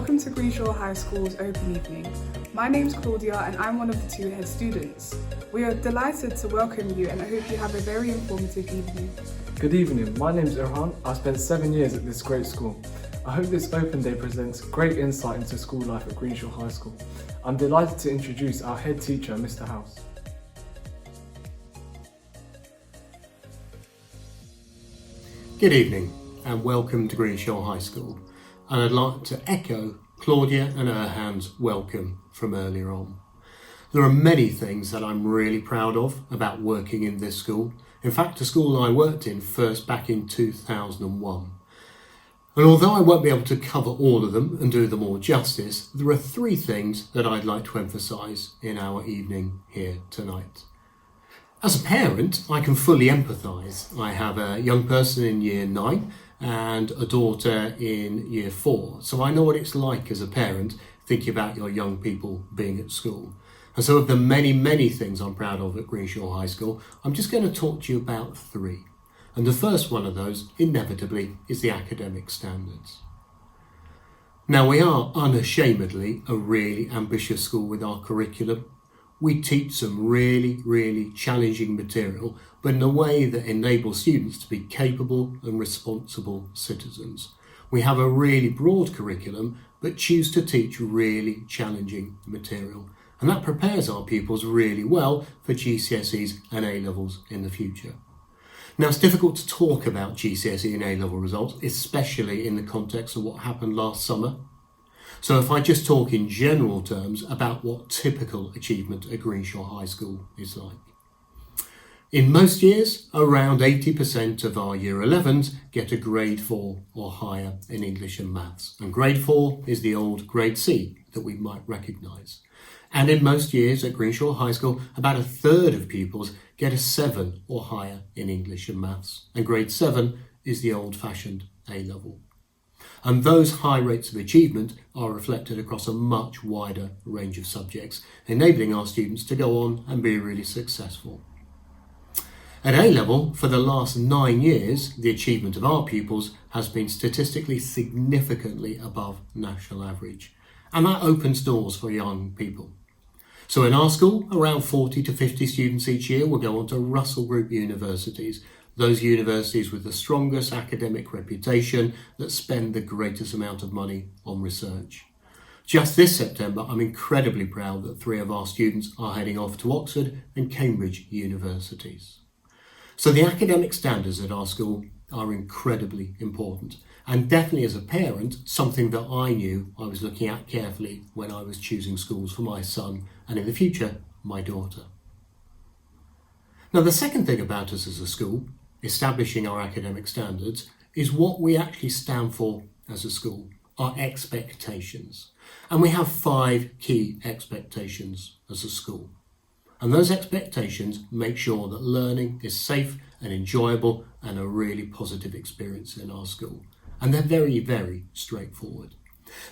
Welcome to Greenshaw High School's Open Evening. My name's Claudia and I'm one of the two head students. We are delighted to welcome you and I hope you have a very informative evening. Good evening, my name's Irhan. I spent 7 years at this great school. I hope this open day presents great insight into school life at Greenshaw High School. I'm delighted to introduce our head teacher, Mr. House. Good evening and welcome to Greenshaw High School. And I'd like to echo Claudia and Irhan's welcome from earlier on. There are many things that I'm really proud of about working in this school. In fact, the school I worked in first back in 2001. And although I won't be able to cover all of them and do them all justice, there are 3 things that I'd like to emphasise in our evening here tonight. As a parent, I can fully empathise. I have a young person in year 9 and a daughter in year 4. So I know what it's like as a parent thinking about your young people being at school. And so of the many things I'm proud of at Greenshaw High School, I'm just going to talk to you about 3. And the first one of those, inevitably, is the academic standards. Now, we are unashamedly a really ambitious school with our curriculum. We teach some really challenging material, but in a way that enables students to be capable and responsible citizens. We have a really broad curriculum, but choose to teach really challenging material. And that prepares our pupils really well for GCSEs and A-levels in the future. Now, it's difficult to talk about GCSE and A-level results, especially in the context of what happened last summer. So if I just talk in general terms about what typical achievement at Greenshaw High School is like. In most years, around 80% of our year 11s get a grade 4 or higher in English and maths. And grade 4 is the old grade C that we might recognise. And in most years at Greenshaw High School, about 1/3 of pupils get a 7 or higher in English and maths. And grade 7 is the old-fashioned A-level. And those high rates of achievement are reflected across a much wider range of subjects, enabling our students to go on and be really successful. At A-level, for the last 9 years, the achievement of our pupils has been statistically significantly above national average. And that opens doors for young people. So in our school, around 40 to 50 students each year will go on to Russell Group universities, those universities with the strongest academic reputation that spend the greatest amount of money on research. Just this September, I'm incredibly proud that 3 of our students are heading off to Oxford and Cambridge universities. So the academic standards at our school are incredibly important, and definitely as a parent, something that I knew I was looking at carefully when I was choosing schools for my son and in the future, my daughter. Now, the second thing about us as a school, establishing our academic standards, is what we actually stand for as a school, our expectations. And we have 5 key expectations as a school. And those expectations make sure that learning is safe and enjoyable and a really positive experience in our school. And they're very straightforward.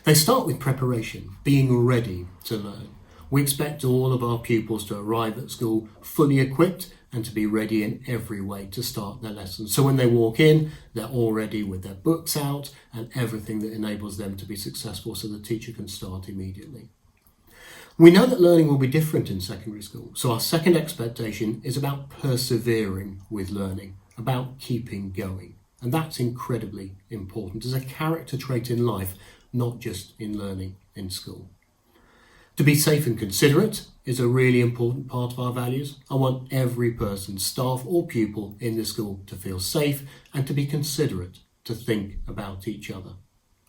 They start with preparation, being ready to learn. We expect all of our pupils to arrive at school fully equipped and to be ready in every way to start their lessons. So when they walk in, they're all ready with their books out and everything that enables them to be successful so the teacher can start immediately. We know that learning will be different in secondary school. So our second expectation is about persevering with learning, about keeping going. And that's incredibly important as a character trait in life, not just in learning in school. To be safe and considerate is a really important part of our values. I want every person, staff or pupil in the school to feel safe and to be considerate, to think about each other.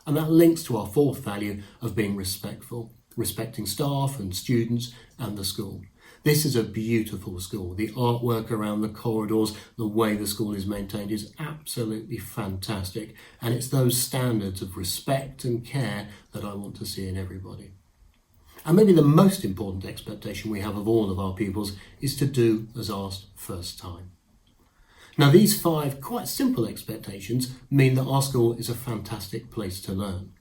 And that links to our 4th value of being respectful, respecting staff and students and the school. This is a beautiful school. The artwork around the corridors, the way the school is maintained is absolutely fantastic. And it's those standards of respect and care that I want to see in everybody. And maybe the most important expectation we have of all of our pupils is to do as asked first time. Now, these 5 quite simple expectations mean that our school is a fantastic place to learn.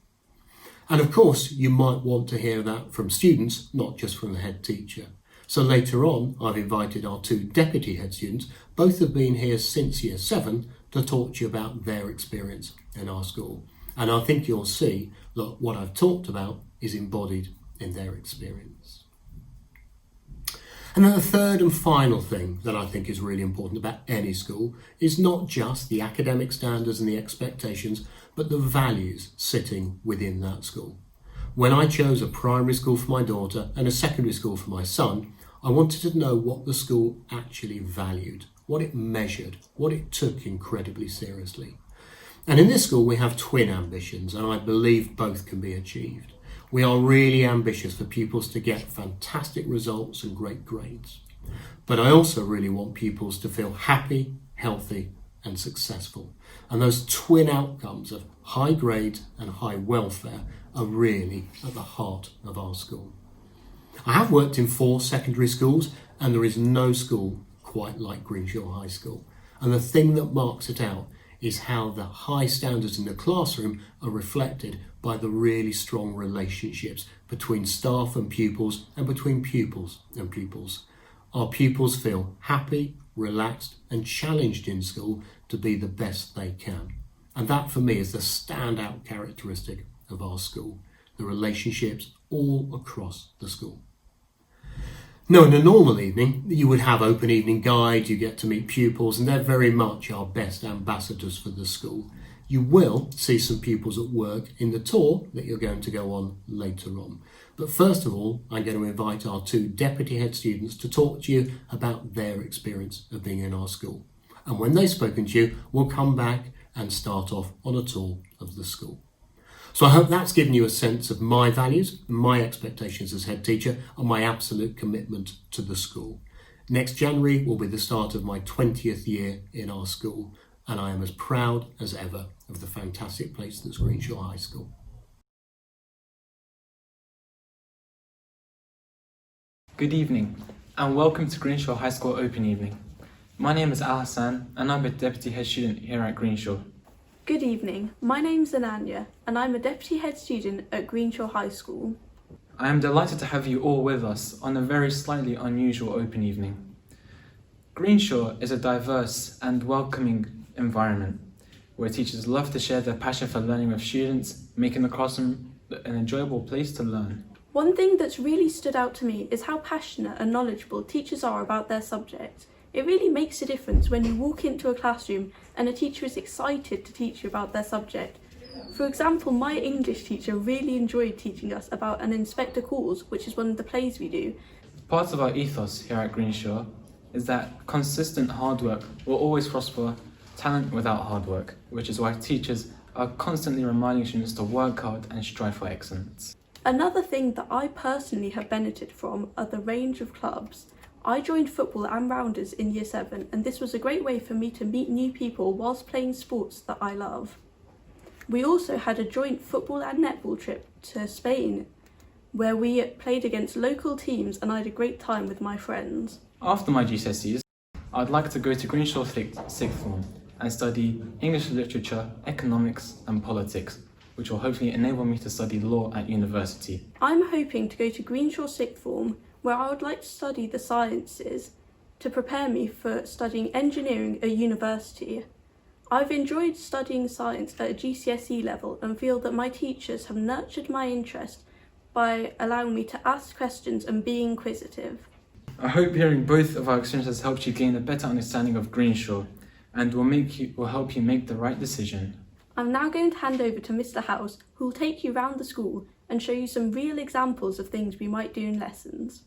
And of course, you might want to hear that from students, not just from the head teacher. So later on, I've invited our 2 deputy head students, both have been here since year 7, to talk to you about their experience in our school. And I think you'll see that what I've talked about is embodied in their experience. And then the third and final thing that I think is really important about any school is not just the academic standards and the expectations, but the values sitting within that school. When I chose a primary school for my daughter and a secondary school for my son, I wanted to know what the school actually valued, what it measured, what it took incredibly seriously. And in this school we have twin ambitions, and I believe both can be achieved. We are really ambitious for pupils to get fantastic results and great grades. But I also really want pupils to feel happy, healthy and successful. And those twin outcomes of high grades and high welfare are really at the heart of our school. I have worked in 4 secondary schools, and there is no school quite like Greenshaw High School. And the thing that marks it out is how the high standards in the classroom are reflected by the really strong relationships between staff and pupils and between pupils and pupils. Our pupils feel happy, relaxed and challenged in school to be the best they can. And that for me is the standout characteristic of our school, the relationships all across the school. Now, in a normal evening, you would have open evening guides, you get to meet pupils, and they're very much our best ambassadors for the school. You will see some pupils at work in the tour that you're going to go on later on. But first of all, I'm going to invite our 2 deputy head students to talk to you about their experience of being in our school. And when they've spoken to you, we'll come back and start off on a tour of the school. So I hope that's given you a sense of my values, my expectations as head teacher, and my absolute commitment to the school. Next January will be the start of my 20th year in our school, and I am as proud as ever of the fantastic place that's Greenshaw High School. Good evening, and welcome to Greenshaw High School Open Evening. My name is Al Hassan, and I'm a deputy head student here at Greenshaw. Good evening, my name's Ananya and I'm a Deputy Head Student at Greenshaw High School. I am delighted to have you all with us on a very slightly unusual open evening. Greenshaw is a diverse and welcoming environment where teachers love to share their passion for learning with students, making the classroom an enjoyable place to learn. One thing that's really stood out to me is how passionate and knowledgeable teachers are about their subject. It really makes a difference when you walk into a classroom and a teacher is excited to teach you about their subject. For example, my English teacher really enjoyed teaching us about An Inspector Calls, which is one of the plays we do. Part of our ethos here at Greenshaw is that consistent hard work will always prosper talent without hard work, which is why teachers are constantly reminding students to work hard and strive for excellence. Another thing that I personally have benefited from are the range of clubs. I joined football and rounders in Year 7, and this was a great way for me to meet new people whilst playing sports that I love. We also had a joint football and netball trip to Spain, where we played against local teams and I had a great time with my friends. After my GCSEs, I'd like to go to Greenshaw Sixth Form and study English literature, economics and politics, which will hopefully enable me to study law at university. I'm hoping to go to Greenshaw Sixth Form, where I would like to study the sciences to prepare me for studying engineering at university. I've enjoyed studying science at a GCSE level and feel that my teachers have nurtured my interest by allowing me to ask questions and be inquisitive. I hope hearing both of our experiences helped you gain a better understanding of Greenshaw and will help you make the right decision. I'm now going to hand over to Mr. House, who will take you around the school and show you some real examples of things we might do in lessons.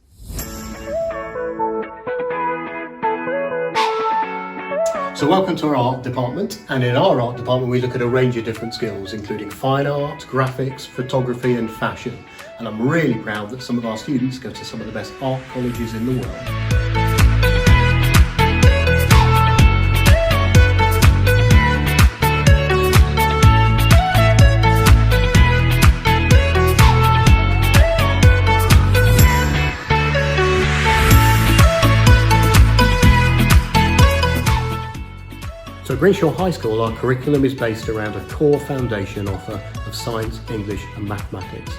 So welcome to our art department, and in our art department we look at a range of different skills including fine art, graphics, photography and fashion. And I'm really proud that some of our students go to some of the best art colleges in the world. So at Greenshaw High School, our curriculum is based around a core foundation offer of science, English and mathematics.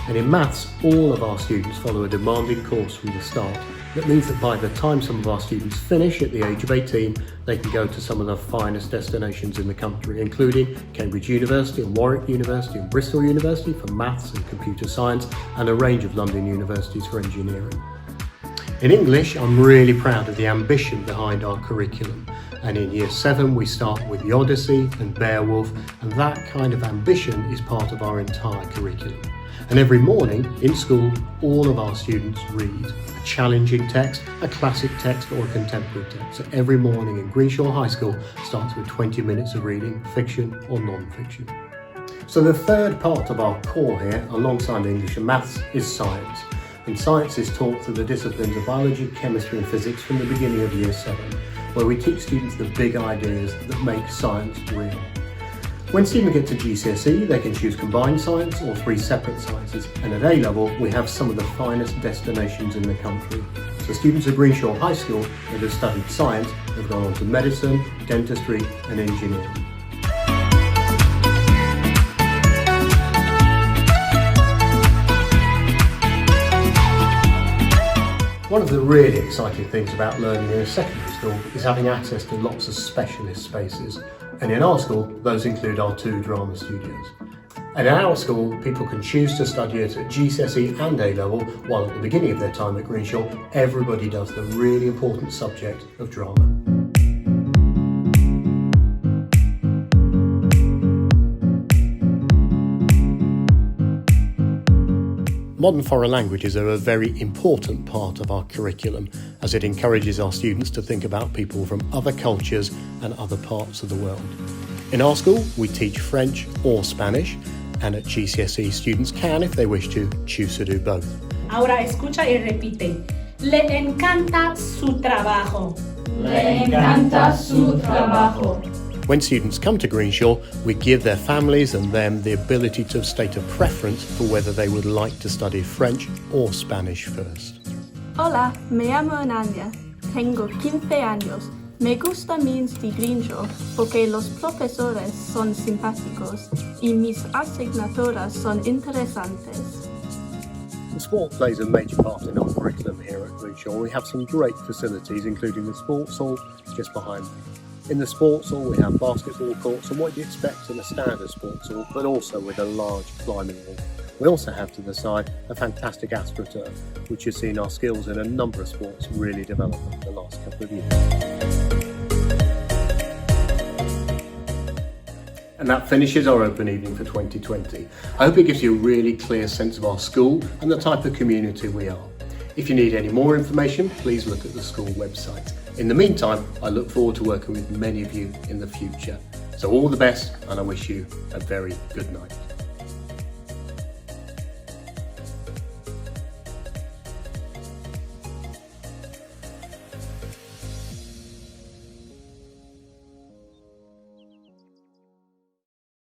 And in maths, all of our students follow a demanding course from the start, That means that by the time some of our students finish at the age of 18, they can go to some of the finest destinations in the country, including Cambridge University and Warwick University and Bristol University for maths and computer science, and a range of London universities for engineering. In English, I'm really proud of the ambition behind our curriculum. And in Year 7 we start with the Odyssey and Beowulf, and that kind of ambition is part of our entire curriculum. And every morning in school, all of our students read a challenging text, a classic text or a contemporary text. So every morning in Greenshaw High School starts with 20 minutes of reading, fiction or non-fiction. So the third part of our core here, alongside English and maths, is science. And science is taught through the disciplines of biology, chemistry and physics from the beginning of Year 7. Where we teach students the big ideas that make science real. When students get to GCSE, they can choose combined science or 3 separate sciences, and at A-level we have some of the finest destinations in the country. So students at Greenshaw High School that have studied science have gone on to medicine, dentistry and engineering. One of the really exciting things about learning in a secondary school is having access to lots of specialist spaces. And in our school, those include our 2 drama studios. And in our school, people can choose to study it at GCSE and A-level, while at the beginning of their time at Greenshaw, everybody does the really important subject of drama. Modern foreign languages are a very important part of our curriculum, as it encourages our students to think about people from other cultures and other parts of the world. In our school, we teach French or Spanish, and at GCSE students can, if they wish to, choose to do both. Ahora escucha y repite. Le encanta su trabajo. Le encanta su trabajo. When students come to Greenshaw, we give their families and them the ability to state a preference for whether they would like to study French or Spanish first. Hola, me llamo Ananya. Tengo 15 años. Me gusta mi Greenshaw porque los profesores son simpáticos y mis asignaturas son interesantes. The sport plays a major part in our curriculum here at Greenshaw. We have some great facilities, including the sports hall just behind me. In the sports hall we have basketball courts and what you expect in a standard sports hall, but also with a large climbing wall. We also have to the side a fantastic AstroTurf, which has seen our skills in a number of sports really develop over the last couple of years. And that finishes our open evening for 2020. I hope it gives you a really clear sense of our school and the type of community we are. If you need any more information, please look at the school website. In the meantime, I look forward to working with many of you in the future. So all the best, and I wish you a very good night.